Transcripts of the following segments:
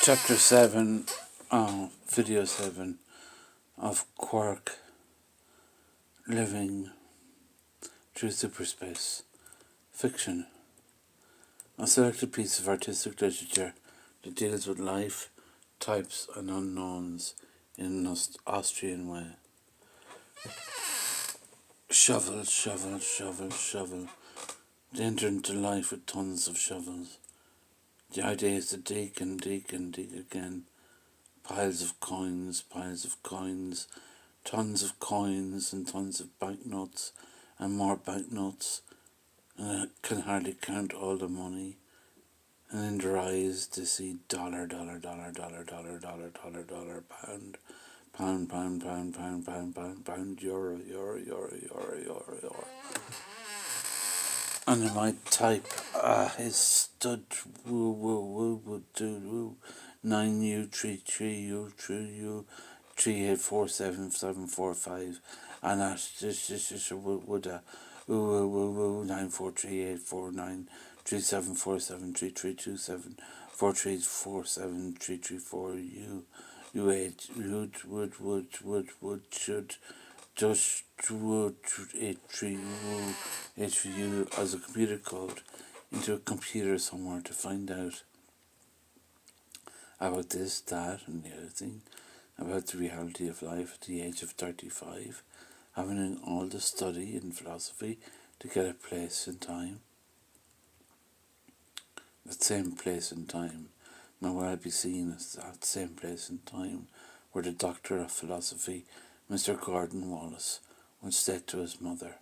Chapter 7, Video 7 of Quark living through superspace. Fiction. A selected piece of artistic literature that deals with life, types and unknowns in an Austrian way. Shovel, shovel, shovel, shovel. They enter into life with tons of shovels. The idea is to dig and dig and dig again. Piles of coins, tons of coins and tons of banknotes and more banknotes, and I can hardly count all the money. And in their eyes they see dollar, dollar, dollar, dollar, dollar, dollar, dollar, dollar, pound, pound, pound, pound, pound, pound, pound, pound, euro, euro, euro, euro, euro, euro. And in my type, his stud woo woo woo woo do woo 9U33U true U 384775 and that's this would woo woo woo woo 943849374733274347334 would should just would it for you as a computer code into a computer somewhere to find out about this, that and the other thing, about the reality of life at the age of 35, having all the study in philosophy to get a place in time. That same place in time may well be seen as that same place in time where the Doctor of Philosophy, Mr. Gordon Wallace, once said to his mother,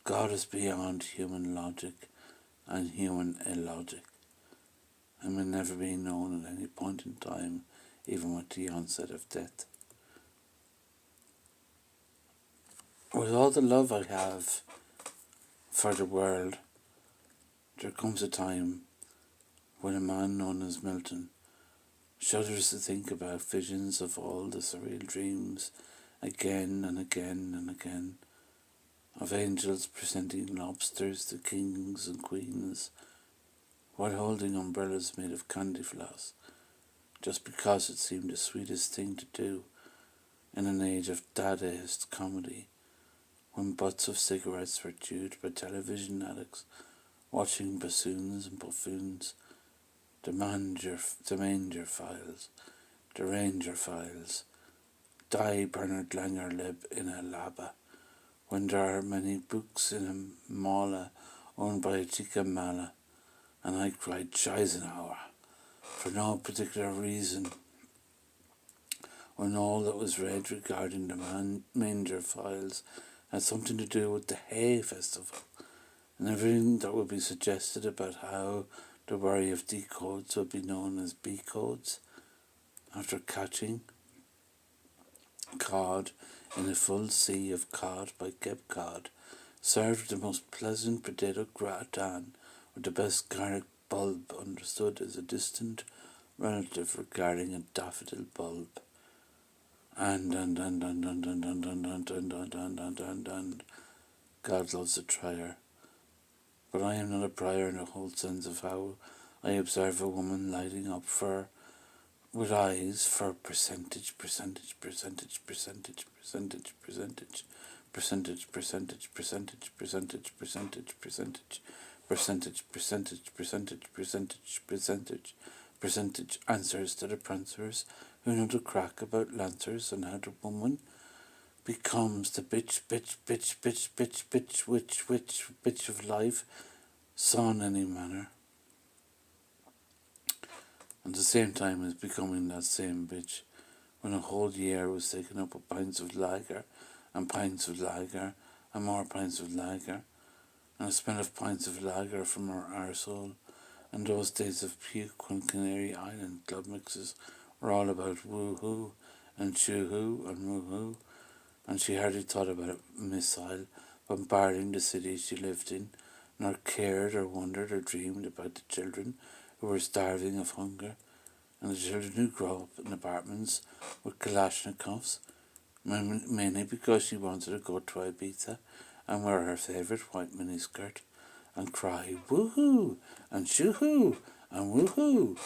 "God is beyond human logic and human illogic, and may never be known at any point in time, even with the onset of death." With all the love I have for the world, there comes a time when a man known as Milton shudders to think about visions of all the surreal dreams again and again and again, of angels presenting lobsters to kings and queens while holding umbrellas made of candy floss, just because it seemed the sweetest thing to do in an age of Dadaist comedy, when butts of cigarettes were chewed by television addicts watching bassoons and buffoons, the Ranger Files, Die Bernard Langer Lib in a Laba, when there are many books in a mala owned by a Chica Mala, and I cried Scheisenhauer for no particular reason, when all that was read regarding the Manger Files had something to do with the Hay Festival, and everything that would be suggested about how the worry of decodes would be known as B-codes, after catching cod in a full sea of cod by Geb Cod, served the most pleasant potato gratin with the best garlic bulb, understood as a distant relative regarding a daffodil bulb. And God loves a trier. But I am not a prior in the whole sense of how I observe a woman lighting up with eyes for percentage, percentage, percentage, percentage, percentage, percentage, percentage, percentage, percentage, percentage, percentage, percentage, percentage, percentage, percentage, percentage, percentage, percentage answers to the prancers who know the crack about lancers, and how the woman becomes the bitch of life, saw in any manner, at the same time as becoming that same bitch, when a whole year was taken up with pints of lager, and pints of lager, and more pints of lager, and a smell of pints of lager from her arsehole, and those days of puke when Canary Island club mixes were all about woo-hoo, and shoo-hoo, and woo-hoo, and she hardly thought about a missile bombarding the city she lived in, nor cared or wondered or dreamed about the children who were starving of hunger, and the children who grow up in apartments with Kalashnikovs, mainly because she wanted to go to Ibiza and wear her favourite white miniskirt and cry woohoo and shoo-hoo and woohoo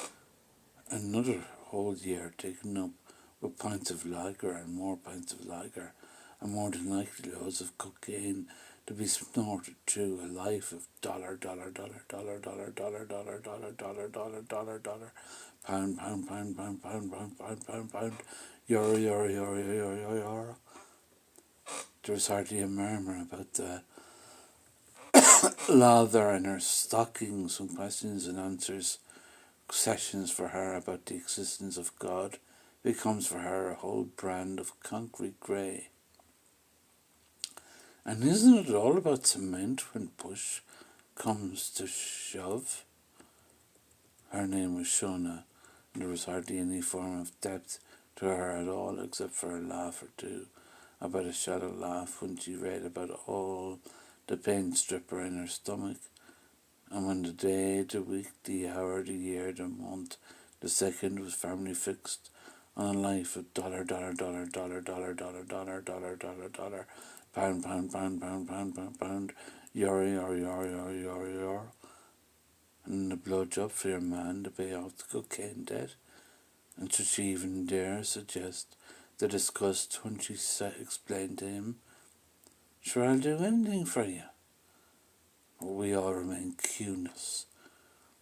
another whole year taken up with pints of lager and more pints of lager and more than likely loads of cocaine to be snorted through a life of dollar, dollar, dollar, dollar, dollar, dollar, dollar, dollar, dollar, dollar, dollar, dollar, pound, pound, pound, pound, pound, pound, pound, pound, pound, euro, euro, euro, euro, euro, euro. There was hardly a murmur about the lather in her stocking, some questions and answers sessions for her about the existence of God becomes for her a whole brand of concrete grey. And isn't it all about cement when push comes to shove? Her name was Shona, and there was hardly any form of depth to her at all except for a laugh or two, about a shallow laugh when she read about all the pain stripper in her stomach. And when the day, the week, the hour, the year, the month, the second was firmly fixed on a life of dollar, dollar, dollar, dollar, dollar, dollar, dollar, dollar, dollar, dollar, pound, pound, pound, pound, pound, pound, pound, euro, euro, euro, euro, euro, euro, and the blowjob for your man to pay off the cocaine debt. And should she even dare suggest the disgust when she explained to him, "Sure, I'll do anything for you." But we all remain clueless.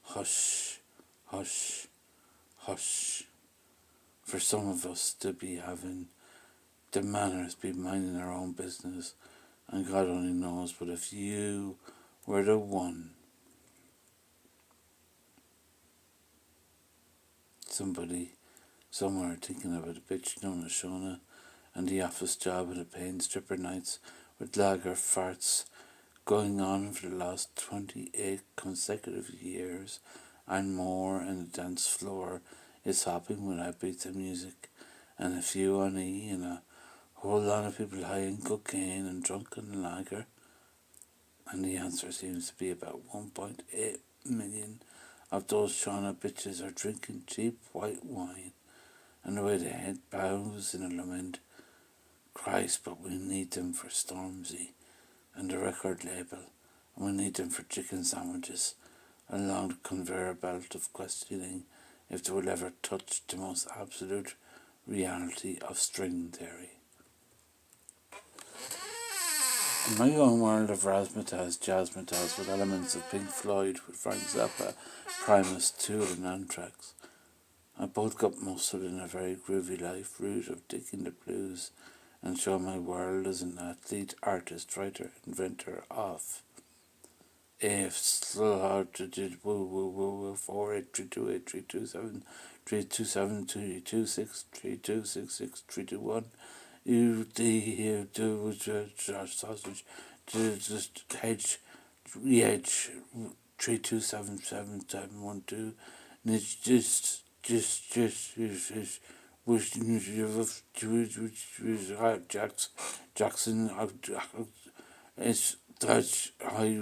Hush, hush, hush. For some of us to be having the manners, be minding our own business, and God only knows, but if you were the one, somebody somewhere thinking about a bitch known as Shona and the office job and the pain stripper nights with lager farts going on for the last 28 consecutive years and more, and the dance floor is hopping when I beat the music, and a few on E, and a whole lot of people high in cocaine and drunk on lager. And the answer seems to be about 1.8 million of those Shauna bitches are drinking cheap white wine, and the way the head bows in a lament, Christ, but we need them for Stormzy and the record label, and we need them for chicken sandwiches along the conveyor belt of questioning if they will ever touch the most absolute reality of string theory. In my own world of razzmatazz, jazzmatazz with elements of Pink Floyd with Frank Zappa, Primus, Tool and Anthrax, I both got muscled in a very groovy life route of digging the blues and show my world as an athlete, artist, writer, inventor of if slow hard to do woo woo woo woo 48328327 327 226 3266 321 you the do sausage just hedge edge 3277712 and it's just which Jackson it's Dutch I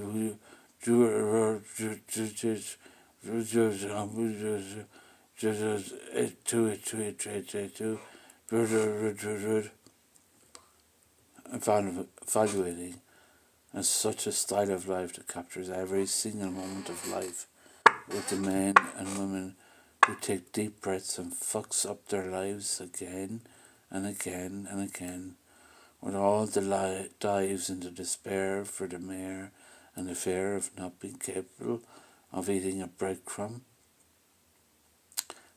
do evaluating as such a style of life that captures every single moment of life, with the men and women who take deep breaths and fucks up their lives again and again and again, with all the dives into despair for the mayor and the fear of not being capable of eating a breadcrumb.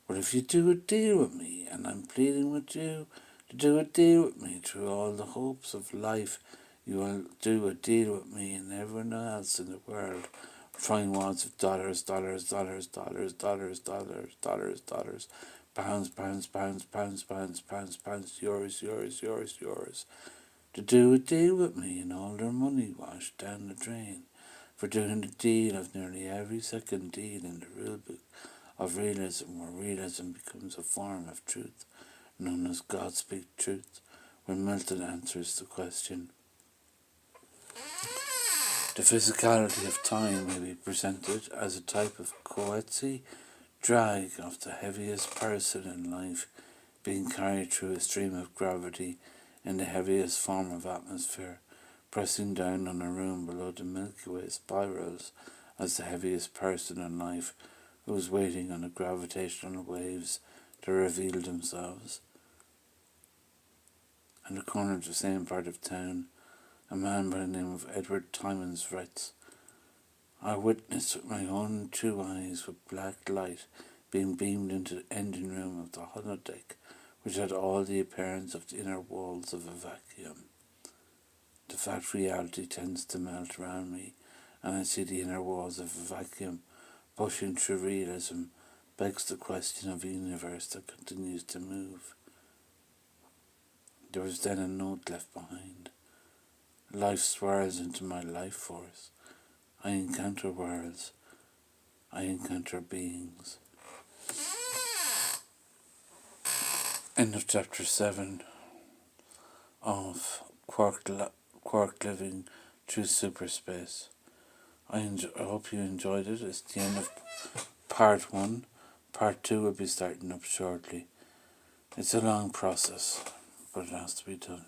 But if you do a deal with me, and I'm pleading with you to do a deal with me through all the hopes of life, you will do a deal with me and everyone else in the world, throwing wads of dollars, dollars, dollars, dollars, dollars, dollars, dollars, dollars, pounds, pounds, pounds, pounds, pounds, pounds, pounds, yours, yours, yours, yours, to do a deal with me and all their money washed down the drain, for doing the deal of nearly every second deal in the rule book of realism, where realism becomes a form of truth, known as God speak truth, when Milton answers the question. The physicality of time may be presented as a type of coetzee drag of the heaviest person in life being carried through a stream of gravity in the heaviest form of atmosphere, pressing down on a room below the Milky Way spirals as the heaviest person in life who was waiting on the gravitational waves to reveal themselves. In the corner of the same part of town, a man by the name of Edward Timons writes, I witnessed with my own two eyes with black light being beamed into the engine room of the holodeck, which had all the appearance of the inner walls of a vacuum. The fact reality tends to melt around me, and I see the inner walls of a vacuum pushing through realism, begs the question of a universe that continues to move. There was then a note left behind. Life swirls into my life force. I encounter worlds. I encounter beings. End of chapter 7 of Quark living through superspace. I hope you enjoyed it. It's the end of part 1. Part 2 will be starting up shortly. It's a long process, but it has to be done.